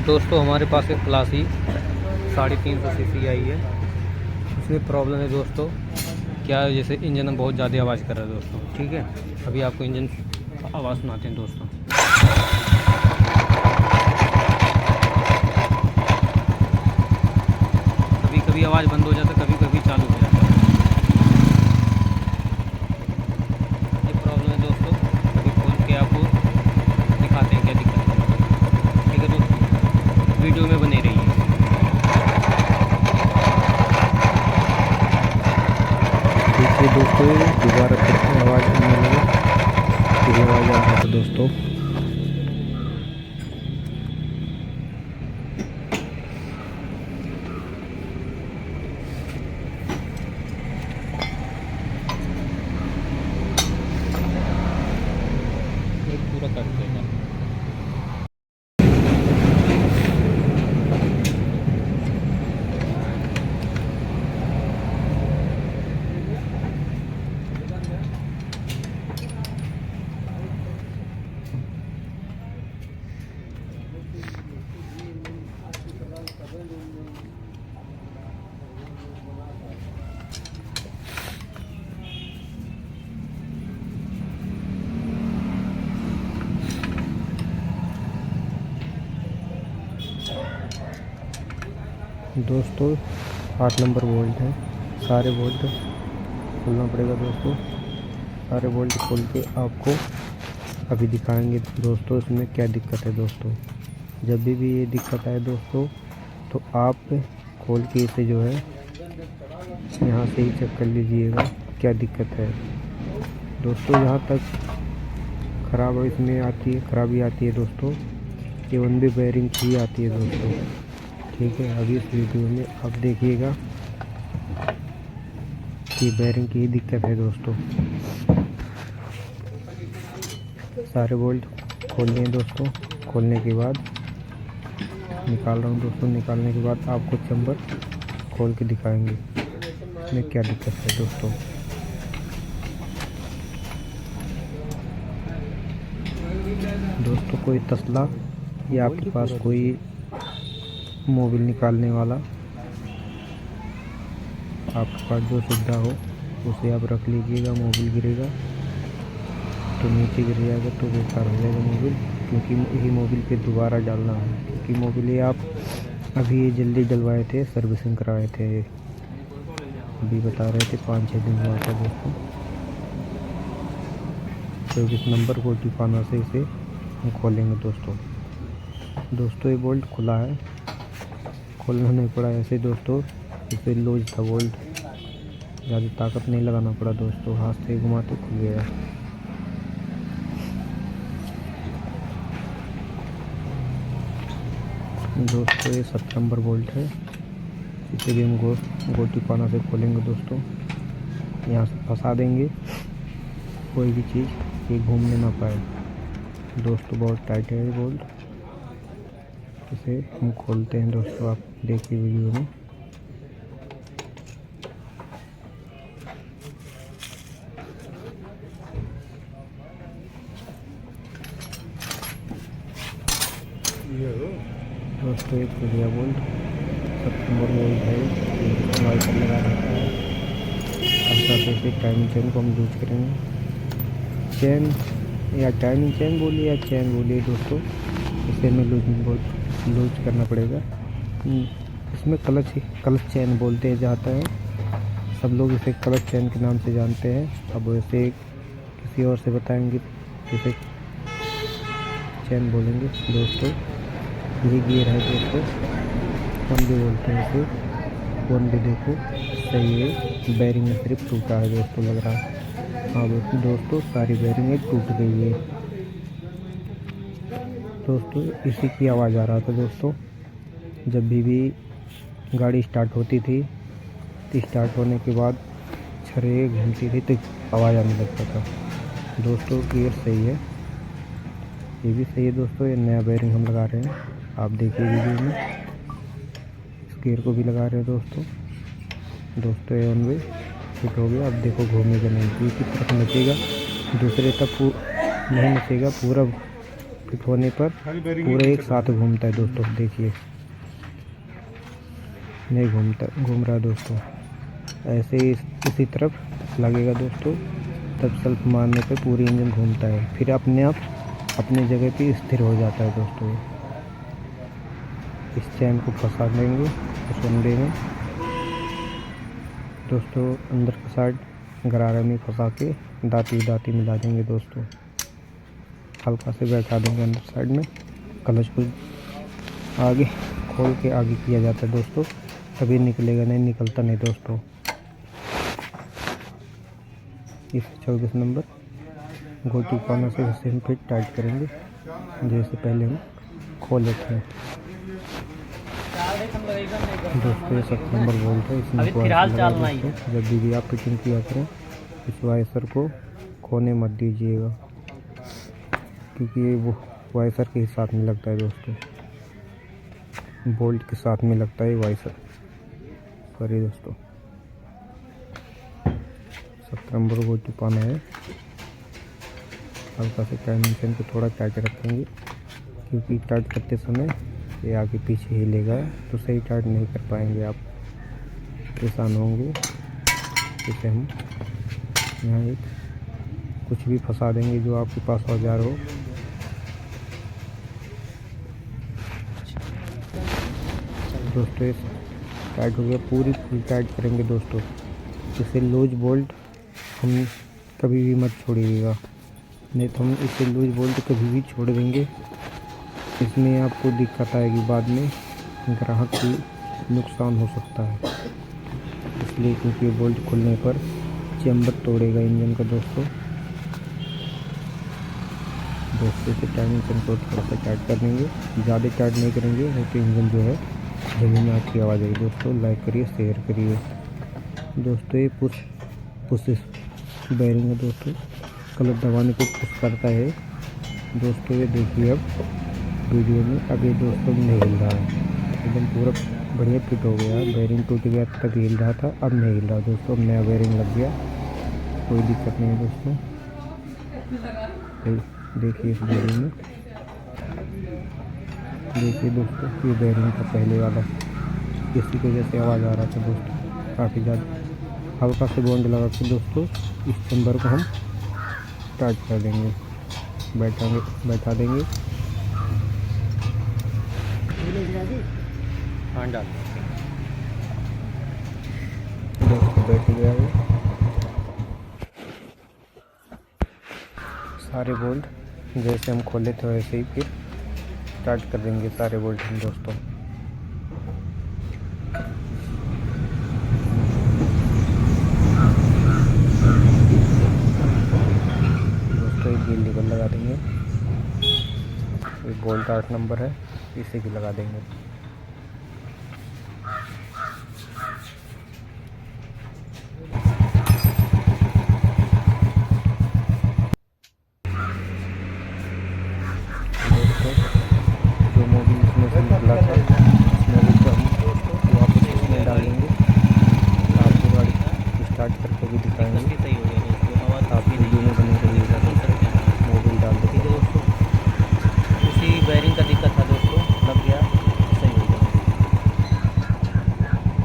दोस्तों हमारे पास एक क्लासी 350 सीसी आई है। इसमें प्रॉब्लम है दोस्तों, क्या है, जैसे इंजन में बहुत ज़्यादा आवाज़ कर रहा है दोस्तों। ठीक है, अभी आपको इंजन आवाज़ सुनाते हैं दोस्तों। कभी कभी आवाज़ बंद हो जाता है, कभी कभी चालू हो जाता है। ये प्रॉब्लम है दोस्तों, अभी खोल के आपको दिखाते हैं क्या दिक्कत है। ठीक है दोस्तों, वीडियो में बने रहिए। देखिए दोस्तों, दोबारा फिर से आवाज़ आने लगा। फिर आवाज़ आ रहा था दोस्तों। ये पूरा कर देगा। दोस्तों 8 नंबर बोल्ट है। सारे बोल्ट खोलना पड़ेगा दोस्तों। सारे बोल्ट खोल के आपको अभी दिखाएंगे दोस्तों इसमें क्या दिक्कत है दोस्तों। जब भी ये दिक्कत आए दोस्तों, तो आप खोल के इसे जो है यहाँ से ही चेक कर लीजिएगा क्या दिक्कत है दोस्तों। यहाँ तक खराब इसमें आती है, खराबी आती है दोस्तों, ये वन बी बेयरिंग की आती है दोस्तों। ठीक है, अभी इस वीडियो में आप देखिएगा कि बेयरिंग की ही दिक्कत है दोस्तों। सारे बोल्ट खोल लिए दोस्तों। खोलने के बाद निकाल रहा हूँ दोस्तों। निकालने के बाद आपको चैम्बर खोल के दिखाएंगे इसमें क्या दिक्कत है दोस्तों। दोस्तों कोई तसला या आपके पास कोई मोबिल निकालने वाला आपके पास जो सुविधा हो उसे आप रख लीजिएगा। मोबिल गिरेगा तो नीचे गिर जाएगा तो बेकार हो जाएगा मोबिल, क्योंकि यही मोबिल पे दोबारा डालना है। क्योंकि मोबिल ये आप अभी ये जल्दी डलवाए थे, सर्विसिंग कराए थे, अभी बता रहे थे 5-6 दिन हुआ था दोस्तों। 24 नंबर को टिपाना से इसे हम खोलेंगे दोस्तों। दोस्तों ये बोल्ट खुला है, खोलना नहीं पड़ा ऐसे दोस्तों। इसे लूज था बोल्ट, ज़्यादा ताकत नहीं लगाना पड़ा दोस्तों, हाथ से घुमाते खुल गया। दोस्तों ये 7 नंबर बोल्ट है, इसे भी हम गोटी पाना से खोलेंगे दोस्तों। यहाँ से फंसा देंगे, कोई भी चीज़ ये घूमने ना पाए दोस्तों। बहुत टाइट है ये बोल्ट, इसे हम खोलते हैं दोस्तों, आप देखिए वीडियो में। दोस्तों एक खुलिया बोल्ट 7 नंबर बोल्ट है, वाइपर लगा रहता है। हल्का से इसे टाइमिंग चेन को हम लूज करेंगे। चेन या टाइमिंग चेन बोलिए या चेन बोलिए दोस्तों, इसे हमें लूज करना पड़ेगा। इसमें क्लच चेन बोलते जाता है, सब लोग इसे क्लच चेन के नाम से जानते हैं। अब वैसे किसी और से बताएंगे इसे चेन बोलेंगे दोस्तों। ये गियर है दोस्तों, वन भी बोलते हैं इसे। वन भी देखो सही है, बैरिंग में सिर्फ टूटा है दोस्तों लग रहा है। हाँ दोस्तों सारी बैरिंग टूट गई है दोस्तों। इसी की आवाज़ आ रहा था दोस्तों, जब भी गाड़ी स्टार्ट होती थी तो स्टार्ट होने के बाद छरे घूमती थी तो आवाज़ आने लगता था दोस्तों। गियर सही है, ये भी सही है दोस्तों। ये नया बैरिंग हम लगा रहे हैं, आप देखिए वीडियो में। इस गियर को भी लगा रहे हैं दोस्तों। ये वन वे फिट हो गया। अब देखो घूमेगा नहीं, एक ही तरफ नचेगा, दूसरे तक नहीं नचेगा, पूरा फिट होने पर पूरा एक साथ घूमता है दोस्तों। देखिए नहीं घूम रहा है दोस्तों। ऐसे ही इसी तरफ लगेगा दोस्तों, तब सेल्फ मारने पे पूरी इंजन घूमता है, फिर अपने आप अपनी जगह पे स्थिर हो जाता है दोस्तों। इस चैन को फंसा देंगे, फंसा देंगे दोस्तों। अंदर का साइड गरारा में फंसा के दाती मिला देंगे दोस्तों। हल्का से बैठा देंगे अंदर साइड में। क्लच को आगे खोल के आगे किया जाता है दोस्तों, तभी निकलेगा, नहीं निकलता नहीं दोस्तों। इस 24 नंबर गोटी कॉर्नर से इसे हम फिर टाइट करेंगे, जैसे पहले हम खोले थे दोस्तों। ये 7 नंबर बोल्ट है, इसमें दोस्तों जब भी आप फिटिंग किया करें इस वाइसर को खोने मत दीजिएगा, क्योंकि ये वो वाइसर के साथ में लगता है दोस्तों, बोल्ट के साथ में लगता है वाइसर। सॉरी दोस्तों, 7 नंबर गोटी पाना है। हल्का से डायमेंशन को थोड़ा टाइट रखेंगे, क्योंकि टाइट करते समय ये आगे पीछे हिलेगा तो सही टाइट नहीं कर पाएंगे, आप परेशान होंगे। इसे हम यहाँ एक कुछ भी फंसा देंगे जो आपके पास औजार हो। दोस्तों ये टाइट हो गया, पूरी फुल टाइट करेंगे दोस्तों। इसे लूज बोल्ट हम कभी भी मत छोड़िएगा, नहीं तो हम इसे लूज बोल्ट कभी भी छोड़ देंगे, इसमें आपको दिक्कत आएगी, बाद में ग्राहक की नुकसान हो सकता है। इसलिए क्योंकि बोल्ट खुलने पर चेम्बर तोड़ेगा इंजन का दोस्तों। इसे डायमेंशन को थोड़ा सा टाइट कर देंगे, ज़्यादा टाइट नहीं करेंगे, नहीं तो इंजन जो है जमीन में आपकी आवाज़ आएगी दोस्तों। लाइक करिए, शेयर करिए दोस्तों। ये पुश बेयरिंग है दोस्तों, क्लच दबाने को पुश करता है दोस्तों। ये देखिए अब वीडियो में, अब ये दोस्तों नहीं हिल रहा है, एकदम पूरा बढ़िया फिट हो गया। बेयरिंग टूट गया तब हिल रहा था, अब नहीं हिल रहा दोस्तों, अब नया बेयरिंग लग गया, कोई दिक्कत नहीं है दोस्तों। देखिए इस वीडियो में, देखिए दोस्तों ये बेयरिंग था पहले वाला, इसी की वजह से आवाज़ आ रहा था दोस्तों काफ़ी ज़्यादा। हल्का से बॉन्ड लगा के दोस्तों इस चैम्बर को हम टाइट कर देंगे, बैठा देंगे। हाँ डाल दोस्तों बैठ गया है। सारे बोल्ट जैसे हम खोले थे वैसे ही फिर स्टार्ट कर देंगे सारे बोल्ट हम दोस्तों। एक गियर लीवर लगा देंगे, एक बोल्ट 8 नंबर है, इसे भी लगा देंगे। दोस्तों जो मोबिल इसमें से निकला था उस मोबिल को हम वापस इसमें डालेंगे, आपको गाड़ी स्टार्ट करके भी दिखाएंगे।